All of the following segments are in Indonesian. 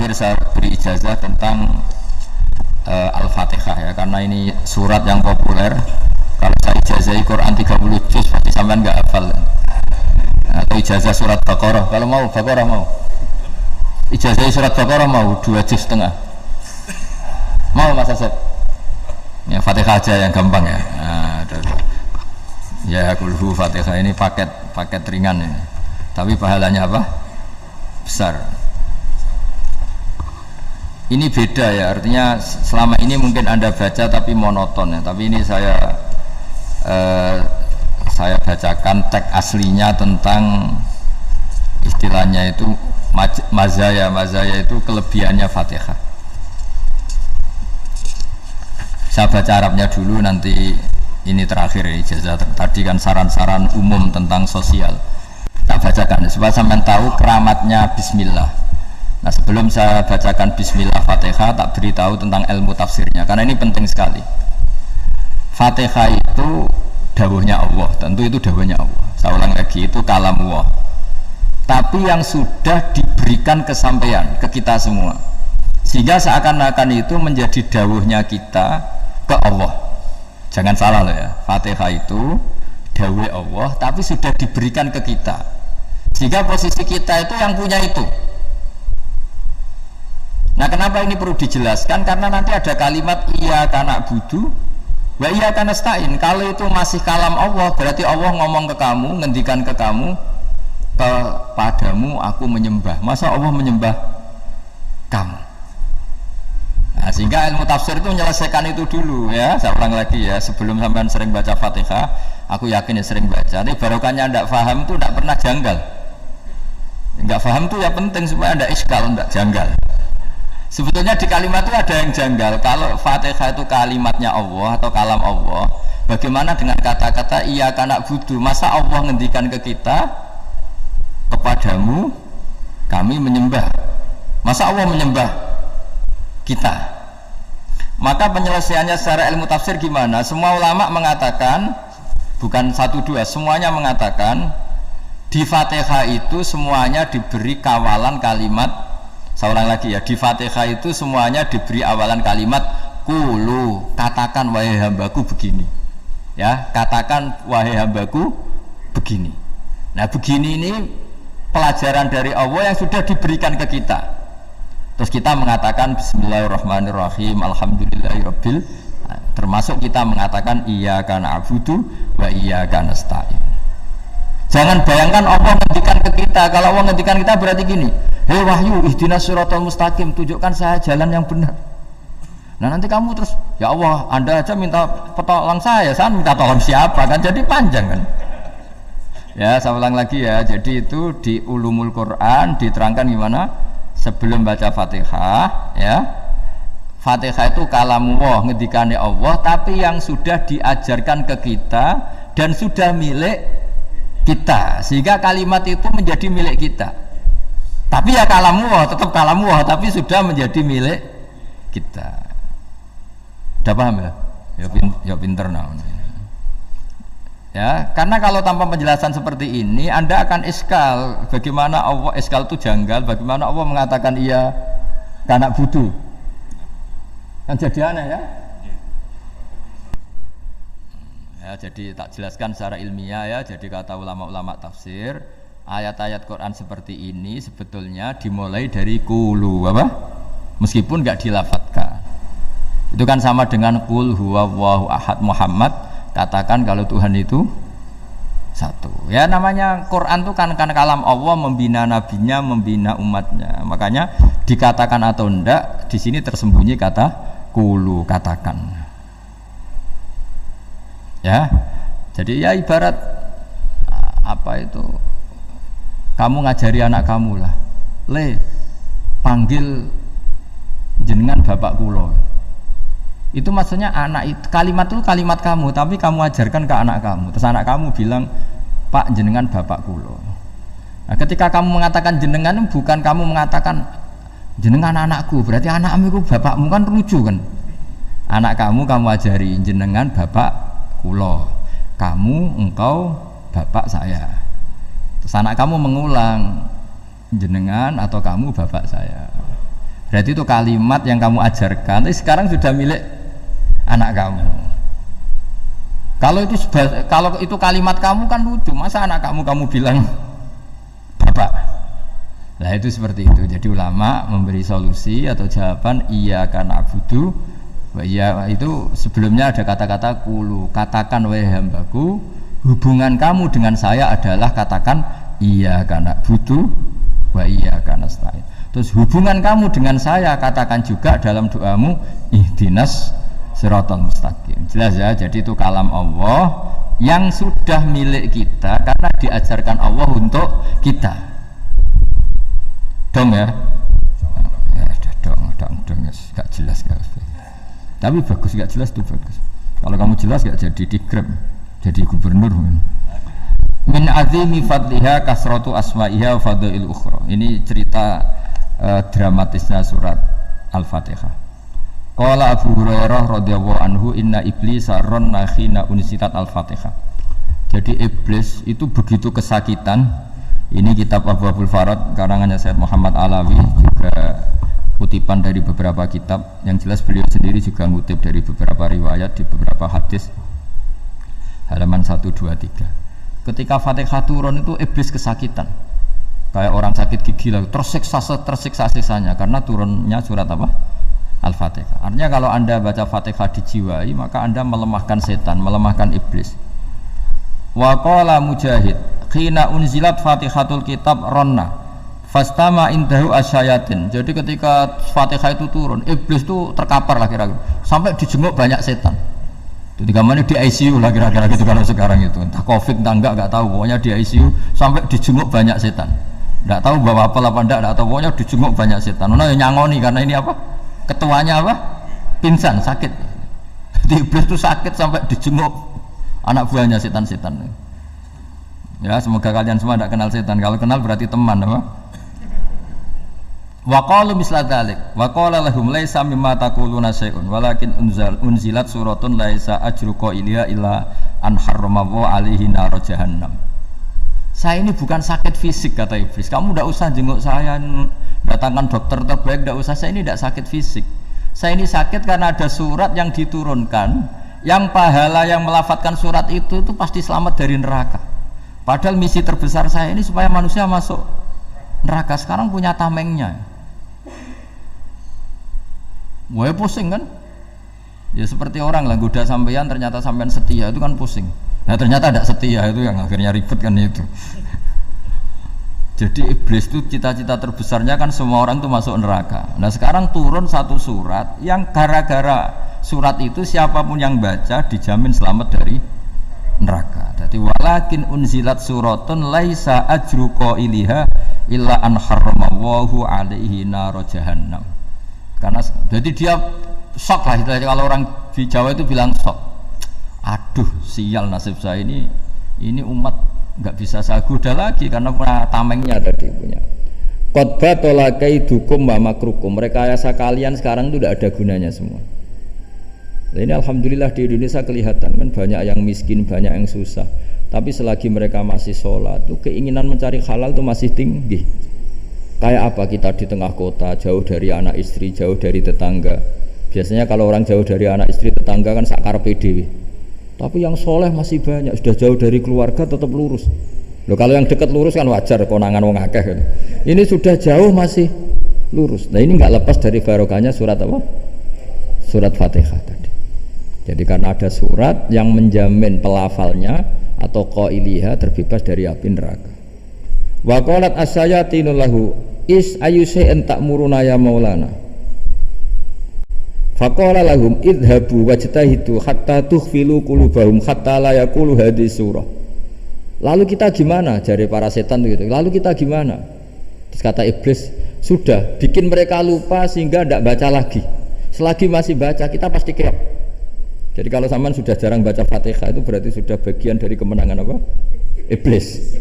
terakhir saya beri ijazah tentang Al-Fatihah ya, karena ini surat yang populer. Kalau saya ijazahi Quran 30 juz pasti sampean nggak hafal. Atau ijazah surat Baqarah, kalau mau Baqarah mau. Ijazahi surat Baqarah mau 2 juz setengah. Mau Mas Asep? Ya Fatihah aja yang gampang ya. Nah, ya kulhu Fatihah ini paket ringan ini. Tapi pahalanya apa? Besar. Ini beda ya, artinya selama ini mungkin Anda baca tapi monoton ya. Tapi ini saya bacakan teks aslinya tentang istilahnya itu mazaya itu kelebihannya Fatihah. Saya baca Arabnya dulu, nanti ini terakhir ijazah. Tadi kan saran-saran umum tentang sosial. Tak bacakan supaya sampai tahu keramatnya Bismillah. Nah sebelum saya bacakan Bismillah Fatihah, tak beritahu tentang ilmu tafsirnya karena ini penting sekali. Fatihah itu dawuhnya Allah, tentu itu dawuhnya Allah. Saya ulang lagi, itu kalamullah. Tapi yang sudah diberikan kesampaian ke kita semua, sehingga seakan-akan itu menjadi dawuhnya kita ke Allah. Jangan salah loh ya, Fatihah itu dawuh Allah tapi sudah diberikan ke kita, sehingga posisi kita itu yang punya itu. Nah kenapa ini perlu dijelaskan? Karena nanti ada kalimat iyyaka na'budu wa iyyaka nasta'in. Kalau itu masih kalam Allah, berarti Allah ngomong ke kamu, ngendikan ke kamu, kepadamu aku menyembah. Masa Allah menyembah kamu? Nah, sehingga ilmu tafsir itu menyelesaikan itu dulu ya. Saya ulang lagi ya, sebelum sampean sering baca Fatihah, aku yakin ya sering baca. Tapi barokahnya tidak paham itu tidak pernah janggal. Enggak paham itu ya penting supaya tidak iskal, tidak janggal. Sebetulnya di kalimat itu ada yang janggal. Kalau Fatihah itu kalimatnya Allah atau kalam Allah, bagaimana dengan kata-kata iyyaka na'budu? Masa Allah ngendikan ke kita, kepadamu kami menyembah? Masa Allah menyembah kita? Maka penyelesaiannya secara ilmu tafsir gimana? Semua ulama mengatakan, bukan satu dua, semuanya mengatakan di Fatihah itu semuanya diberi kawalan kalimat. Saya ulang lagi ya, di Fatihah itu semuanya diberi awalan kalimat qulu, katakan wahai hambaku begini ya, katakan wahai hambaku begini. Nah begini ini pelajaran dari Allah yang sudah diberikan ke kita. Terus kita mengatakan bismillahirrahmanirrahim, alhamdulillahirabbil, termasuk kita mengatakan iyyaka na'budu wa iyyaka nasta'in. Jangan bayangkan Allah ngendikan ke kita. Kalau Allah ngendikan kita berarti gini, hei wahyu ihdinas siratal mustaqim, tunjukkan saya jalan yang benar. Nah nanti kamu terus, ya Allah Anda aja minta petolong saya minta tolong siapa kan, jadi panjang kan. Ya saya ulang lagi ya, jadi itu di ulumul Quran diterangkan gimana sebelum baca Fatihah ya. Fatihah itu kalamullah, ngendikane Allah, tapi yang sudah diajarkan ke kita dan sudah milik kita, sehingga kalimat itu menjadi milik kita. Tapi ya kalamullah, tetap kalamullah, tapi sudah menjadi milik kita. Udah paham ya? Ya pinter nah. Ya, karena kalau tanpa penjelasan seperti ini, Anda akan iskal. Bagaimana Allah, iskal itu janggal. Bagaimana Allah mengatakan iya karena butuh? Kan jadi aneh ya. Ya, jadi tak jelaskan secara ilmiah ya. Jadi kata ulama-ulama tafsir, ayat-ayat Quran seperti ini sebetulnya dimulai dari qulu apa? Meskipun nggak dilafatkan. Itu kan sama dengan qul huwallahu ahad Muhammad, katakan kalau Tuhan itu satu. Ya namanya Quran itu kan kalam Allah, membina nabinya, membina umatnya. Makanya dikatakan atau enggak, di sini tersembunyi kata qulu, katakan. Ya, jadi ya ibarat apa itu? Kamu ngajari anak kamu lah, panggil jenengan bapak kulo. Itu maksudnya anak itu, kalimat itu kalimat kamu, tapi kamu ajarkan ke anak kamu. Terus anak kamu bilang, Pak jenengan bapak kulo. Nah, ketika kamu mengatakan jenengan, bukan kamu mengatakan jenengan anakku, berarti anakmu itu bapakmu, kan lucu kan? Anak kamu ajari jenengan bapak kulo, kamu engkau bapak saya. Terus anak kamu mengulang jenengan atau kamu bapak saya. Berarti itu kalimat yang kamu ajarkan, tapi sekarang sudah milik anak kamu. Kalau itu kalimat kamu kan lucu, masa anak kamu bilang bapak? Nah itu seperti itu. Jadi ulama memberi solusi atau jawaban iya karena abudu. Iya itu sebelumnya ada kata-kata kulu, katakan wahai hambaku, hubungan kamu dengan saya adalah katakan iya karena butuh wa iya karena nasta'in. Terus hubungan kamu dengan saya katakan juga dalam doamu ihdinas siratal mustaqim. Jelas ya, jadi itu kalam Allah yang sudah milik kita karena diajarkan Allah untuk kita. Dong ya? Ya dong, gak jelas gak. Tapi bagus, gak jelas itu bagus. Kalau kamu jelas gak jadi dikrem, jadi gubernur. Min azimi fadliha kasratu asma'iha wa fadail ukhra. Ini cerita dramatisnya surat Al-Fatihah. Qala Abu Hurairah radhiyallahu anhu inna iblisa ranna khina unsitat Al-Fatihah. Jadi iblis itu begitu kesakitan. Ini kitab Abwaabul Farad karangannya Syekh Muhammad Alawi, juga kutipan dari beberapa kitab. Yang jelas beliau sendiri juga ngutip dari beberapa riwayat di beberapa hadis, halaman 1, 2, 3. Ketika Fatihah turun itu iblis kesakitan kayak orang sakit gigi lah, tersiksa sisanya karena turunnya surat apa? Al-Fatihah. Artinya kalau anda baca Fatihah dijiwai maka anda melemahkan setan, melemahkan iblis. Wa qala Mujahid khina unzilat Fatihatul kitab ronna fastama indahu asyayatin. Jadi ketika Fatihah itu turun, iblis itu terkapar lah kira-kira, sampai dijenguk banyak setan. Jadi gambarnya di ICU lah kira-kira gitu kalau sekarang itu, entah COVID entah enggak tahu, pokoknya di ICU sampai dijenguk banyak setan. Enggak tahu bawa apa enggak tahu, pokoknya dijenguk banyak setan. Nah nyangoni karena ini apa? Ketuanya apa? Pingsan, sakit. Jadi iblis itu sakit sampai dijenguk anak buahnya setan-setan. Ya semoga kalian semua tidak kenal setan. Kalau kenal berarti teman apa? Wa qalu misla dzalik wa qala lahum laisa mimma taquluna syai'un walakin unzilat suratun laisa ajru qailiha illa an harrama alaihi nar jahannam. Saya ini bukan sakit fisik kata iblis. Kamu tidak usah jenguk saya, datangkan dokter terbaik, tidak usah. Saya ini tidak sakit fisik. Saya ini sakit karena ada surat yang diturunkan, yang pahala yang melafatkan surat itu pasti selamat dari neraka. Padahal misi terbesar saya ini supaya manusia masuk neraka. Sekarang punya tamengnya. Wah pusing kan? Ya seperti orang lah goda sampean, ternyata sampean setia, itu kan pusing. Nah ternyata tidak setia, itu yang akhirnya ribet kan itu. Jadi iblis itu cita-cita terbesarnya kan semua orang itu masuk neraka. Nah sekarang turun satu surat yang gara-gara surat itu siapapun yang baca dijamin selamat dari neraka. Jadi walakin unzilat suratun laisa ajru qailiha illa an harramallahu alaihi nar jahannam. Karena jadi dia shock lah istilahnya, kalau orang di Jawa itu bilang shock. Aduh sial nasib saya ini umat nggak bisa saya goda lagi karena punya tamengnya tadi punya. Qad tolakaidukum wa makrukum. Rekayasa kalian sekarang itu tidak ada gunanya semua. Nah, ini alhamdulillah di Indonesia kelihatan kan banyak yang miskin, banyak yang susah. Tapi selagi mereka masih sholat, tuh keinginan mencari halal itu masih tinggi. Kayak apa kita di tengah kota, jauh dari anak istri, jauh dari tetangga. Biasanya kalau orang jauh dari anak istri, tetangga kan sakar PDW. Tapi yang soleh masih banyak, sudah jauh dari keluarga tetap lurus. Loh kalau yang dekat lurus kan wajar, konangan wong akeh. Kan. Ini sudah jauh masih lurus. Nah ini nggak lepas dari barokahnya surat apa? Surat Fatihah tadi. Jadi karena ada surat yang menjamin pelafalnya atau qailiha terbebas dari api neraka. Wa qalat asyayatinu lahu is ayusai'an ta'muruna ya maulana. Faqala lahum idhabu wajtahidu hatta tukhfilu qulubahum hatta la yaqulu hadhihi surah. Lalu kita gimana? Jari para setan gitu. Lalu kita gimana? Terus kata iblis, sudah bikin mereka lupa sehingga tidak baca lagi. Selagi masih baca kita pasti keok. Jadi kalau sampean sudah jarang baca Fatihah itu berarti sudah bagian dari kemenangan apa? Iblis.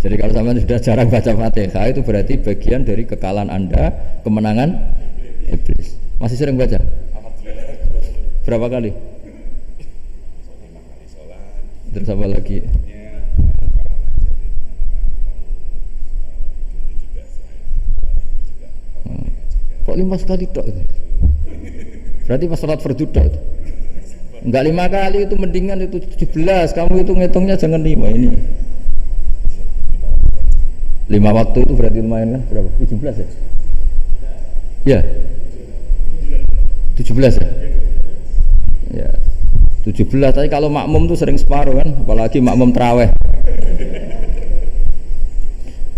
Jadi kalau sampean sudah jarang baca Fatihah itu berarti bagian dari kekalahan Anda, kemenangan iblis. Masih sering baca? Berapa kali? Terus apa lagi? Kok 5 kali tok itu? Berarti pas sholat fardu tok itu. Enggak 5 kali itu mendingan itu 17. Kamu itu ngitungnya jangan 5 ini. 5 waktu itu berarti lumayan kan? Berapa? 17 ya? Ya. 17 ya? Ya. 17 tapi kalau makmum tuh sering separuh kan, apalagi makmum tarawih.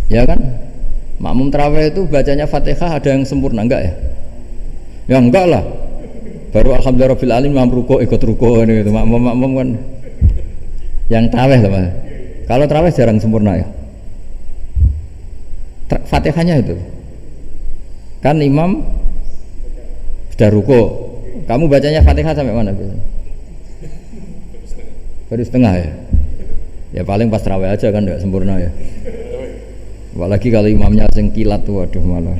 Ya kan? Makmum tarawih itu bacanya Fatihah ada yang sempurna enggak ya? Ya enggak lah. Baru alhamdulillahirabbil alamin imam rukuk ikut rukuk gitu. Makmum kan yang tarawih lah, Mas. Kalau tarawih jarang sempurna ya. Fatihahnya itu. Kan imam sudah rukuk. Kamu bacanya Fatihah sampai mana biasanya? Baru setengah ya. Ya paling pas tarawih aja kan enggak sempurna ya. Apalagi kalau imamnya sing kilat tuh, waduh malah.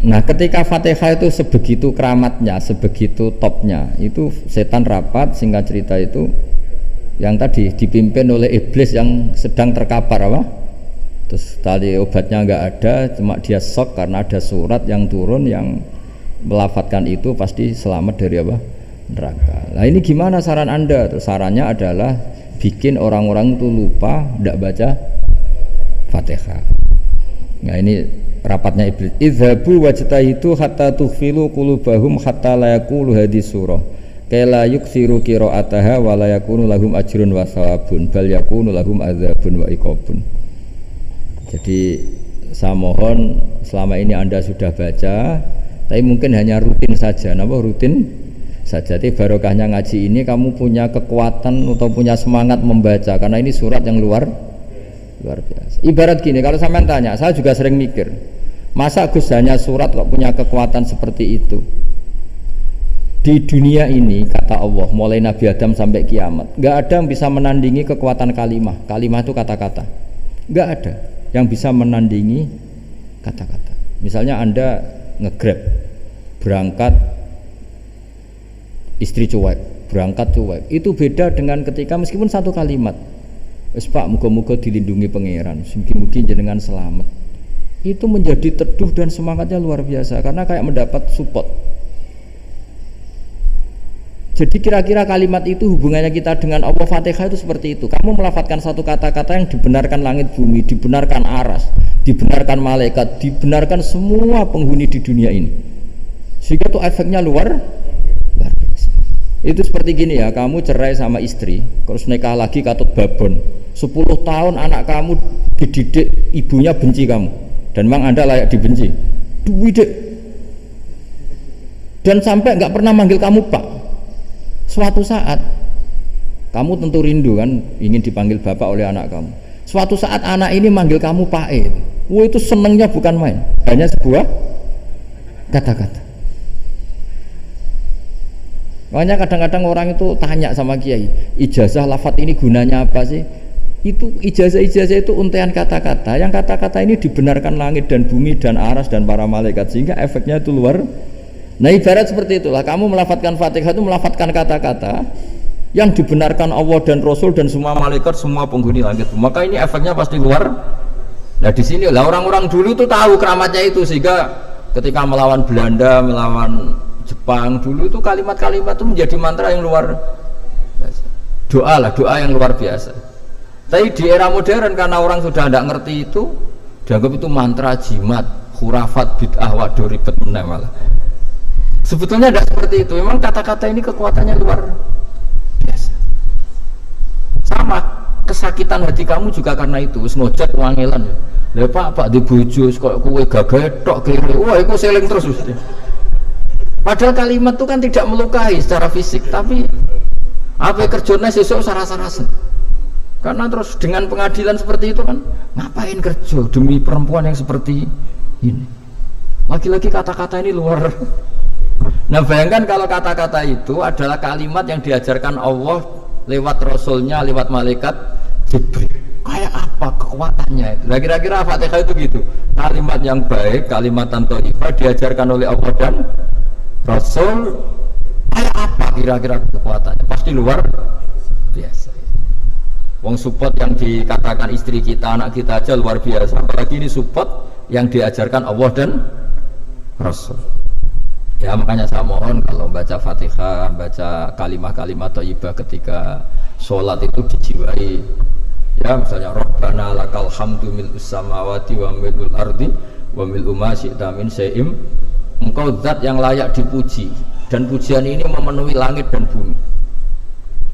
Nah, ketika Fatihah itu sebegitu keramatnya, sebegitu topnya, itu setan rapat, singkat cerita itu yang tadi dipimpin oleh iblis yang sedang terkapar apa? Terus tali obatnya nggak ada, cuma dia shock karena ada surat yang turun yang melafatkan itu pasti selamat dari apa? Neraka. Nah ini gimana saran Anda? Terus sarannya adalah bikin orang-orang itu lupa tidak baca Fatihah. Nah ini rapatnya iblis. Idzabu wajtahidu hatta tughfilu qulubahum hatta la yaqulu hadis surah. Kala yuksiru qira'ataha wa la yakunu lahum ajrun wa thawabun bal yakunu lahum adzabun wa iqabun. Jadi saya mohon selama ini Anda sudah baca, tapi mungkin hanya rutin saja. Napa rutin saja? Jadi barokahnya ngaji ini kamu punya kekuatan atau punya semangat membaca karena ini surat yang luar biasa. Ibarat gini, kalau sampean tanya, saya juga sering mikir, masa Gus hanya surat kok punya kekuatan seperti itu? Di dunia ini kata Allah, mulai Nabi Adam sampai kiamat, nggak ada yang bisa menandingi kekuatan kalimah. Kalimah itu kata-kata, nggak ada yang bisa menandingi kata-kata. Misalnya Anda nge-grab, berangkat istri cuek, berangkat cuek, itu beda dengan ketika meskipun satu kalimat, wes Pak, muga-muga dilindungi pangeran, mungkin jenengan selamat. Itu menjadi teduh dan semangatnya luar biasa karena kayak mendapat support. Jadi kira-kira kalimat itu hubungannya kita dengan Allah, Fatihah itu seperti itu. Kamu melafadzkan satu kata-kata yang dibenarkan langit bumi, dibenarkan aras, dibenarkan malaikat, dibenarkan semua penghuni di dunia ini. Sehingga itu efeknya luar biasa. Itu seperti gini ya, kamu cerai sama istri, terus nikah lagi katut babon. 10 tahun anak kamu dididik, ibunya benci kamu, dan memang Anda layak dibenci. Duwidek. Dan sampai nggak pernah manggil kamu Pak. Suatu saat kamu tentu rindu kan, ingin dipanggil bapak oleh anak kamu. Suatu saat anak ini manggil kamu Pak E. Wah, itu senengnya bukan main, hanya sebuah kata-kata. Makanya kadang-kadang orang itu tanya sama kiai, ijazah lafadz ini gunanya apa sih? Itu ijazah-ijazah itu untaian kata-kata, yang kata-kata ini dibenarkan langit dan bumi dan aras dan para malaikat, sehingga efeknya itu luar. Nah ibarat seperti itulah, kamu melafadzkan Fatihah itu melafadzkan kata-kata yang dibenarkan Allah dan Rasul dan semua malaikat, semua penghuni langit, maka ini efeknya pasti luar. Nah di sini lah orang-orang dulu itu tahu keramatnya itu, sehingga ketika melawan Belanda, melawan Jepang dulu itu kalimat-kalimat itu menjadi mantra yang luar biasa. Doa lah, doa yang luar biasa. Tapi di era modern karena orang sudah tidak ngerti itu, dianggap itu mantra, jimat, khurafat, bid'ah, waduh ribet meneh malah. Sebetulnya tidak seperti itu. Memang kata-kata ini kekuatannya luar biasa. Sama kesakitan hati kamu juga karena itu. Ngojek wangilan ya. Lah Pak di bojo kok kowe gagah tok kiri. Wah, iku seling terus mesti. Padahal kalimat itu kan tidak melukai secara fisik, tapi apa kerjanya sesuk saras-sarasen. Karena terus dengan pengadilan seperti itu kan, ngapain kerja demi perempuan yang seperti ini? Lagi-lagi kata-kata ini luar. Nah bayangkan kalau kata-kata itu adalah kalimat yang diajarkan Allah lewat Rasulnya, lewat malaikat Jibril. Kayak apa kekuatannya itu? Nah, kira-kira Fatihah itu gitu, kalimat yang baik, kalimat thayyibah diajarkan oleh Allah dan Rasul. Kayak apa kira-kira kekuatannya? Pasti luar biasa. Wong support yang dikatakan istri kita, anak kita aja luar biasa, apalagi ini support yang diajarkan Allah dan Rasul. Ya makanya saya mohon kalau baca Fatihah, baca kalimat-kalimat thayyibah ketika sholat itu dijiwai. Ya misalnya Rabbana lakal hamdu mil'us samawati wa mil'ul ardi wa mil'u ma syi'ta min syai'im. Engkau zat yang layak dipuji dan pujian ini memenuhi langit dan bumi.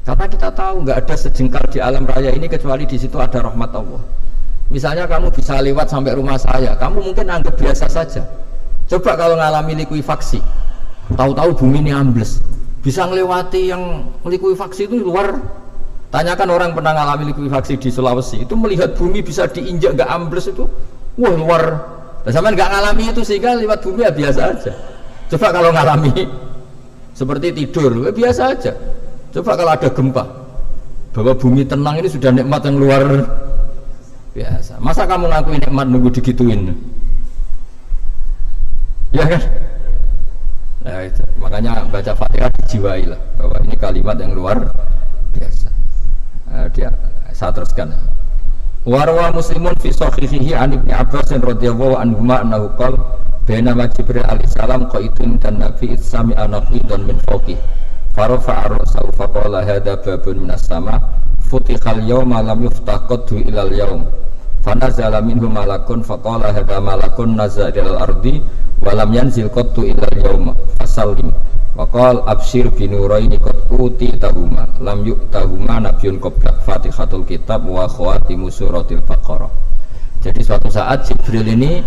Karena kita tahu nggak ada sejengkal di alam raya ini kecuali di situ ada rahmat Allah. Misalnya kamu bisa lewat sampai rumah saya, kamu mungkin anggap biasa saja. Coba kalau ngalami likuifaksi, tahu-tahu bumi ini ambles, bisa ngelewati yang likuifaksi itu luar. Tanyakan orang pernah ngalami likuifaksi di Sulawesi, itu melihat bumi bisa diinjak nggak ambles itu, wah luar. Dan sampai nggak ngalami itu sehingga lewat bumi ya biasa aja. Coba kalau ngalami seperti tidur, ya biasa aja. Coba kalau ada gempa, bahwa bumi tenang ini sudah nikmat yang luar biasa. Masa kamu ngakuin nikmat nunggu digituin? Ya kan? Nah, itu. Makanya baca Fatihah dijiwai lah bahwa ini kalimat yang luar biasa. Nah, saya teruskan. Warwa Muslimun fi sahihihi an Ibnu Abbas radhiyallahu anhu annahu qala bainama Jibril alaihi salam qaitun dan Nabi sami'a naqidan min fawqi farafa'a ra'sahu faqala hadha babun minas sama futihal yawma lam yuftah qaddu ilal yawm fanazala minhu malakun faqala hadha malakun nazala ilal ardi walam yanzil qattu ilal yawma fasallim waqal abshir binuraini qad utitahuma lam yu'tahuma nabiyyun qablak fatihatul kitab wa khawatimu suratil baqarah. Jadi suatu saat Jibril ini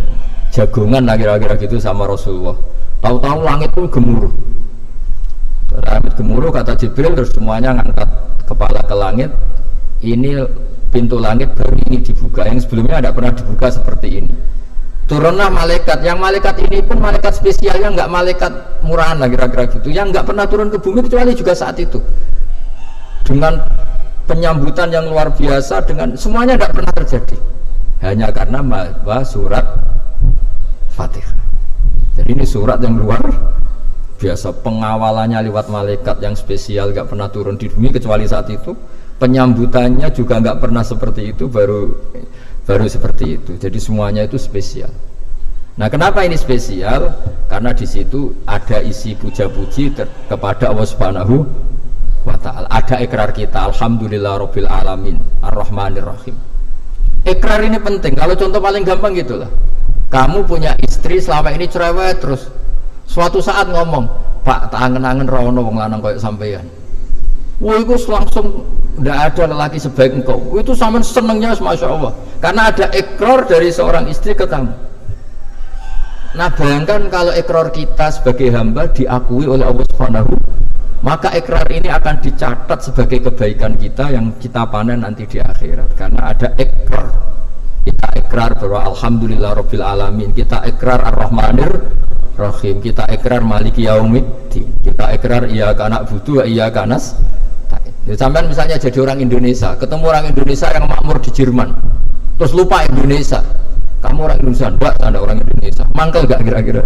jagongan kira-kira gitu sama Rasulullah, tahu-tahu langit pun gemuruh. Langit gemuruh kata Jibril, terus semuanya ngangkat kepala ke langit. Ini pintu langit baru ini dibuka, yang sebelumnya tidak pernah dibuka seperti ini. Turunlah malaikat, yang malaikat ini pun malaikat spesialnya nggak malaikat murahan lah kira-kira gitu, yang nggak pernah turun ke bumi kecuali juga saat itu dengan penyambutan yang luar biasa, dengan semuanya nggak pernah terjadi hanya karena surat Fatihah. Jadi ini surat yang luar biasa, pengawalannya lewat malaikat yang spesial, nggak pernah turun di bumi kecuali saat itu, penyambutannya juga nggak pernah seperti itu, baru seperti itu. Jadi semuanya itu spesial. Nah, kenapa ini spesial? Karena di situ ada isi puja-puji kepada Allah Subhanahu wa ta'ala. Ada ikrar kita, alhamdulillah rabbil alamin ar-rahmanir rahim. Ikrar ini penting. Kalau contoh paling gampang gitulah, kamu punya istri selama ini cerewet, terus suatu saat ngomong, Pak, tak angen-angen rawono wong lanang koyo sampeyan. Wah, itu langsung tidak ada lelaki sebaik engkau. Itu sama senengnya, masya Allah, karena ada ikrar dari seorang istri ke kamu. Nah, bayangkan kalau ikrar kita sebagai hamba diakui oleh Allah Subhanahu, maka ikrar ini akan dicatat sebagai kebaikan kita yang kita panen nanti di akhirat. Karena ada ikrar, kita ikrar bahwa alhamdulillah rabbil alamin, kita ikrar ar-rahmanir rahim, kita ikrar maliki yaumiddin, kita ikrar iyyaka na'budu wa iyyaka nasta'in. Sampai misalnya jadi orang Indonesia, ketemu orang Indonesia yang makmur di Jerman, terus lupa Indonesia. Kamu orang Indonesia, enggak, ada orang Indonesia. Mangkel gak kira-kira?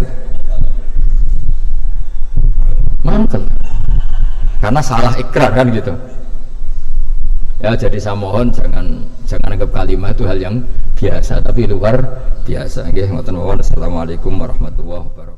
Mangkel. Karena salah ikrar kan gitu. Ya, jadi saya mohon jangan anggap kalimat itu hal yang biasa, tapi luar biasa. Nggih, ngoten mawon. Assalamualaikum warahmatullahi wabarakatuh.